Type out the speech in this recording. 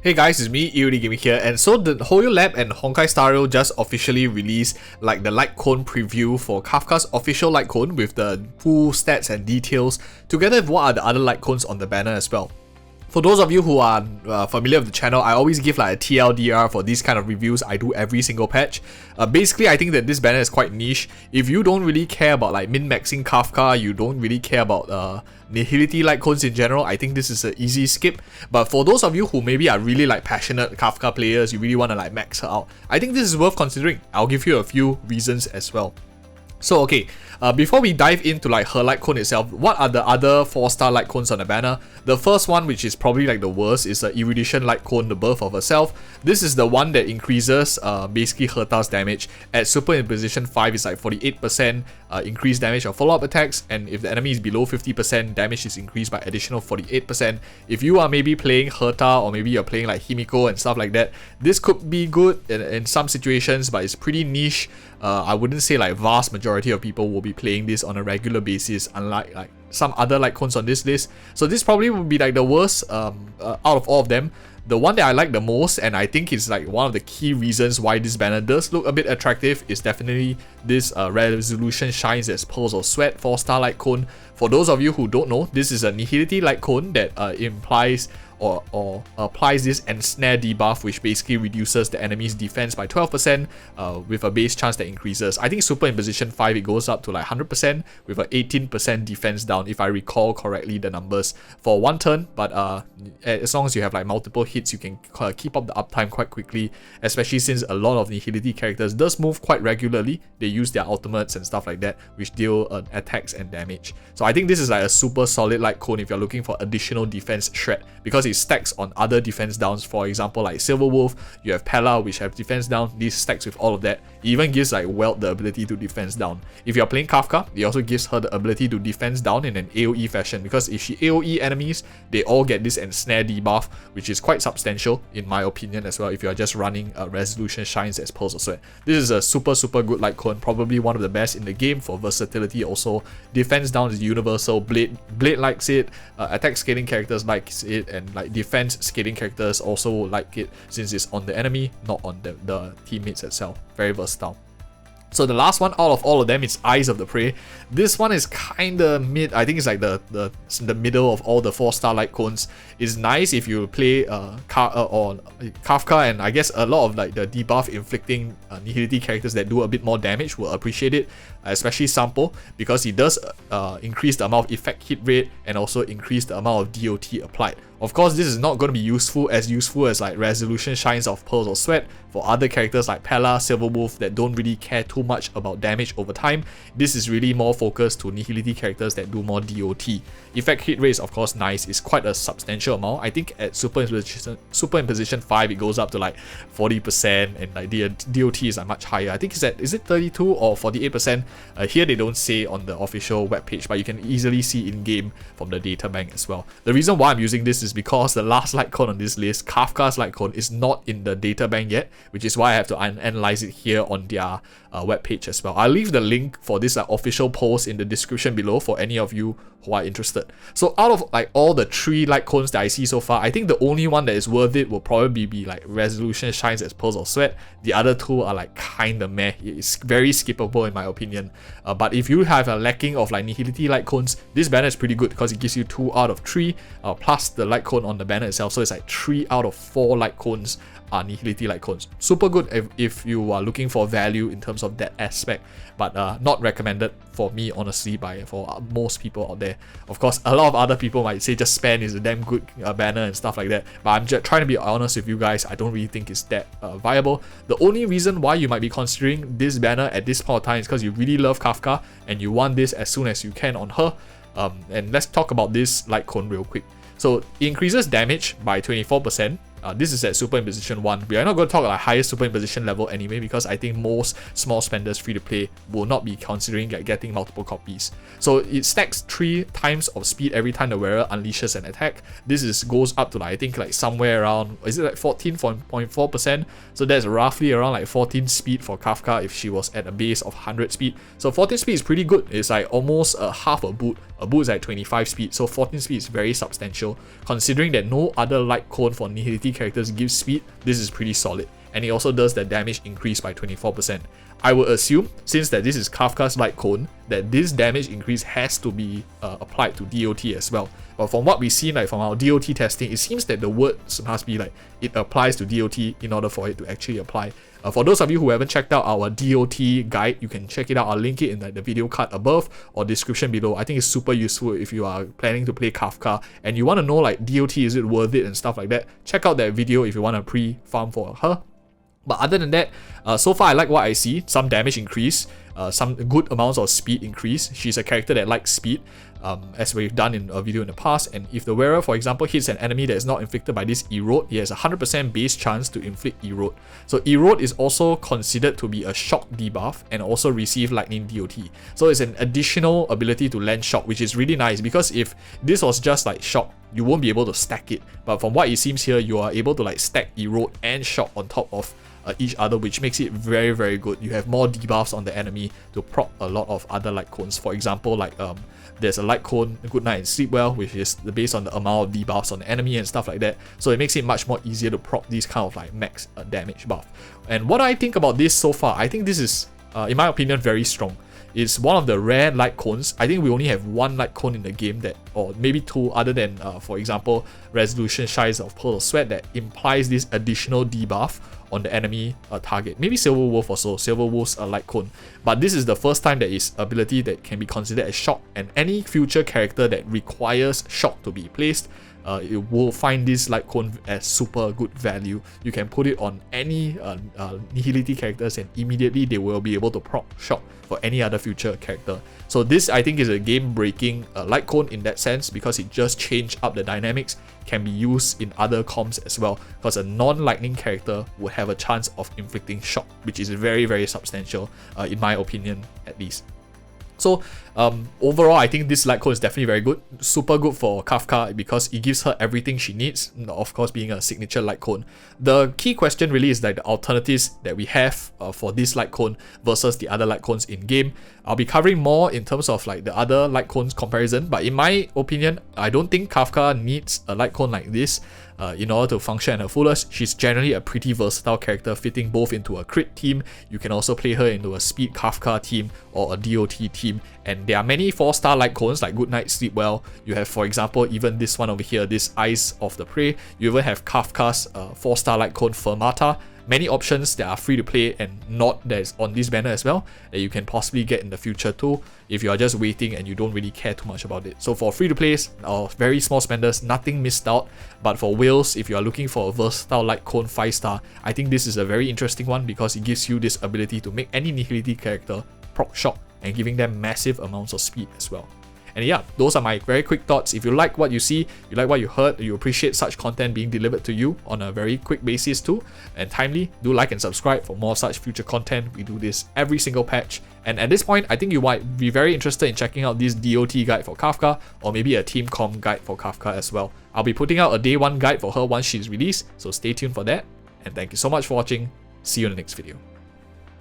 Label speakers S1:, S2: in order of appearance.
S1: Hey guys, it's me, EODGamer here, and so the Huynh Lab and Honkai Star Rail just officially released like the Lightcone preview for Kafka's official Lightcone with the full stats and details, together with what are the other Lightcones on the banner as well. For those of you who are familiar with the channel, I always give like a TLDR for these kind of reviews I do every single patch. Basically, I think that this banner is quite niche. If you don't really care about like min-maxing Kafka, you don't really care about Nihility Lightcones in general, I think this is an easy skip. But for those of you who maybe are really like passionate Kafka players, you really want to like max her out, I think this is worth considering. I'll give you a few reasons as well. So okay, before we dive into like her Lightcone itself, what are the other 4-star Lightcones on the banner? The first one, which is probably like the worst, is the Erudition Lightcone, the Birth of Herself. This is the one that increases basically Herta's damage. At super in position 5 is like 48% increased damage of follow-up attacks, and if the enemy is below 50%, damage is increased by additional 48%. If you are maybe playing Herta, or maybe you're playing like Himiko and stuff like that, this could be good in some situations, but it's pretty niche. I wouldn't say like vast majority of people will be playing this on a regular basis, unlike like some other Lightcones on this list. So this probably would be like the worst out of all of them. The one that I like the most, and I think is like one of the key reasons why this banner does look a bit attractive, is definitely this Resolution Shines as Pearls of Sweat 4-star Lightcone. For those of you who don't know, this is a Nihility Lightcone that implies or applies this Ensnare debuff, which basically reduces the enemy's defense by 12% with a base chance that increases. I think super in position 5 it goes up to like 100% with a 18% defense down, if I recall correctly the numbers, for one turn. But as long as you have like multiple hits, you can keep up the uptime quite quickly, especially since a lot of Nihility characters does move quite regularly. They use their ultimates and stuff like that, which deal attacks and damage. So I think this is like a super solid Lightcone if you're looking for additional defense shred, because it stacks on other defense downs. For example, like Silver Wolf, you have Pella, which have defense down. This stacks with all of that. It even gives like Welt the ability to defense down. If you're playing Kafka, it also gives her the ability to defense down in an AoE fashion, because if she AoE enemies, they all get this Ensnare debuff, which is quite substantial in my opinion as well if you're just running Resolution Shines as Pearls of Sweat. This is a super good Lightcone, probably one of the best in the game for versatility also. Defense down is universal, Blade likes it, attack scaling characters likes it, and like defense scaling characters also like it since it's on the enemy, not on the teammates itself. Very versatile. So the last one out of all of them is Eyes of the Prey. This one is kinda mid. I think it's like the middle of all the 4-star Lightcones. It's nice if you play Kafka, and I guess a lot of like the debuff inflicting Nihility characters that do a bit more damage will appreciate it, especially Sampo, because he does increase the amount of effect hit rate and also increase the amount of DOT applied. Of course, this is not going to be useful as like Resolution Shines of Pearls of Sweat for other characters like Pella, Silver Wolf that don't really care too much about damage over time. This is really more focused to Nihility characters that do more DOT. Effect hit rate is of course nice, it's quite a substantial amount. I think at super in position 5 it goes up to like 40%, and like the DOT is like much higher. I think is it 32 or 48%? Here they don't say on the official webpage, but you can easily see in game from the data bank as well. The reason why I'm using this is because the last Lightcone on this list, Kafka's Lightcone, is not in the data bank yet, which is why I have to analyze it here on their webpage as well. I'll leave the link for this official post in the description below for any of you who are interested. So out of like all the 3 Lightcones that I see so far, I think the only one that is worth it will probably be like Resolution Shines as Pearls of Sweat. The other two are like kinda meh. It's very skippable in my opinion. But if you have a lacking of like Nihility Lightcones, this banner is pretty good because it gives you 2 out of 3 plus the Lightcone on the banner itself, so it's like 3 out of 4 Lightcones are Nihility Lightcones. Super good if you are looking for value in terms of that aspect, but not recommended for me honestly for most people out there. Of course, a lot of other people might say just Span is a damn good banner and stuff like that, but I'm just trying to be honest with you guys. I don't really think it's that viable. The only reason why you might be considering this banner at this point of time is because you really love Kafka and you want this as soon as you can on her. And let's talk about this Lightcone real quick. So it increases damage by 24%. This is at super in position 1. We are not going to talk like highest super in position level anyway, because I think most small spenders free to play will not be considering getting multiple copies. So it stacks 3 times of speed every time the wearer unleashes an attack. This goes up to like I think like somewhere around, is it like 14.4%? So that's roughly around like 14 speed for Kafka if she was at a base of 100 speed. So 14 speed is pretty good. It's like almost half a boot. A boot is like 25 speed, so 14 speed is very substantial, considering that no other Lightcone for Nihility DOT characters give speed, this is pretty solid. And it also does the damage increase by 24%. I would assume, since that this is Kafka's Lightcone, that this damage increase has to be applied to DOT as well. But from what we've seen, like from our DOT testing, it seems that the words must be like it applies to DOT in order for it to actually apply. For those of you who haven't checked out our DOT guide, you can check it out. I'll link it in like the video card above or description below. I think it's super useful if you are planning to play Kafka and you want to know like DOT, is it worth it and stuff like that. Check out that video if you want to pre-farm for her. But other than that, so far I like what I see. Some damage increase, some good amounts of speed increase. She's a character that likes speed, as we've done in a video in the past. And if the wearer, for example, hits an enemy that is not inflicted by this erode, he has a 100% base chance to inflict erode. So erode is also considered to be a shock debuff and also receive lightning DOT. So it's an additional ability to land shock, which is really nice, because if this was just like shock, you won't be able to stack it. But from what it seems here, you are able to like stack erode and shock on top of each other, which makes it very, very good. You have more debuffs on the enemy to prop a lot of other Lightcones. For example, like there's a Lightcone, Good Night and Sleep Well, which is based on the amount of debuffs on the enemy and stuff like that. So it makes it much more easier to prop these kind of like max damage buff. And what I think about this so far, I think this is, in my opinion, very strong. It's one of the rare Lightcones. I think we only have one Lightcone in the game that, or maybe two, other than, for example, Resolution Shies of Pearl of Sweat, that implies this additional debuff on the enemy target. Maybe Silver Wolf also. Silver Wolf's a Lightcone. But this is the first time that is ability that can be considered as shock, and any future character that requires shock to be placed, it will find this Lightcone as super good value. You can put it on any nihility characters and immediately they will be able to proc shock for any other future character. So this, I think, is a game-breaking Lightcone in that sense, because it just changed up the dynamics, can be used in other comps as well, because a non-lightning character would have a chance of inflicting shock, which is very, very substantial, in my opinion at least. So overall, I think this Lightcone is definitely very good. Super good for Kafka because it gives her everything she needs, of course being a signature Lightcone. The key question really is like the alternatives that we have for this Lightcone versus the other Lightcones in game. I'll be covering more in terms of like the other Lightcones comparison, but in my opinion, I don't think Kafka needs a Lightcone like this in order to function at her fullest. She's generally a pretty versatile character, fitting both into a crit team. You can also play her into a speed Kafka team or a DOT team. And there are many 4-star Lightcones like Good Night, Sleep Well. You have, for example, even this one over here, this Eyes of the Prey. You even have Kafka's 4-star Lightcone Fermata. Many options that are free to play and not that's on this banner as well, that you can possibly get in the future too, if you are just waiting and you don't really care too much about it. So for free to plays or very small spenders, nothing missed out. But for whales, if you are looking for a versatile Lightcone 5-star, I think this is a very interesting one, because it gives you this ability to make any nihility character proc shock and giving them massive amounts of speed as well. And yeah, those are my very quick thoughts. If you like what you see, you like what you heard, you appreciate such content being delivered to you on a very quick basis too, and timely, do like and subscribe for more such future content. We do this every single patch. And at this point, I think you might be very interested in checking out this DOT guide for Kafka, or maybe a team comp guide for Kafka as well. I'll be putting out a day 1 guide for her once she's released, so stay tuned for that. And thank you so much for watching. See you in the next video.